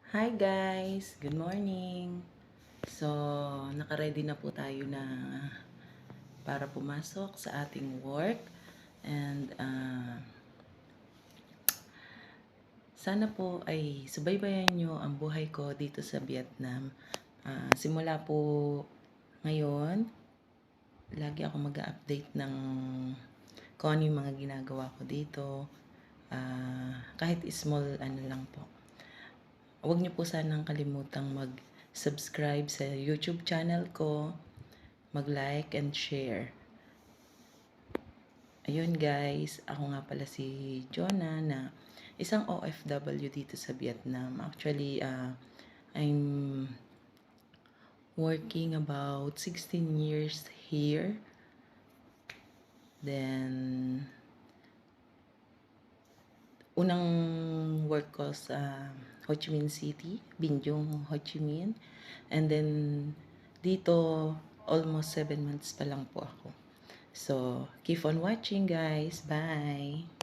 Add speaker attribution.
Speaker 1: Hi guys! Good morning! So, naka-ready na po tayo na para pumasok sa ating work. And sana po ay subaybayan nyo ang buhay ko dito sa Vietnam. Simula po ngayon, lagi ako mag-update ng kung ano yung mga ginagawa ko dito. Kahit small ano lang po. Huwag niyo po sanang kalimutang mag-subscribe sa YouTube channel ko, mag-like and share. Ayun guys, ako nga pala si Jonah na isang OFW dito sa Vietnam. Actually, I'm working about 16 years here. Then, unang work ko sa Ho Chi Minh City, Binjong, Ho Chi Minh. And then, dito, almost 7 months pa lang po ako. So, keep on watching guys. Bye!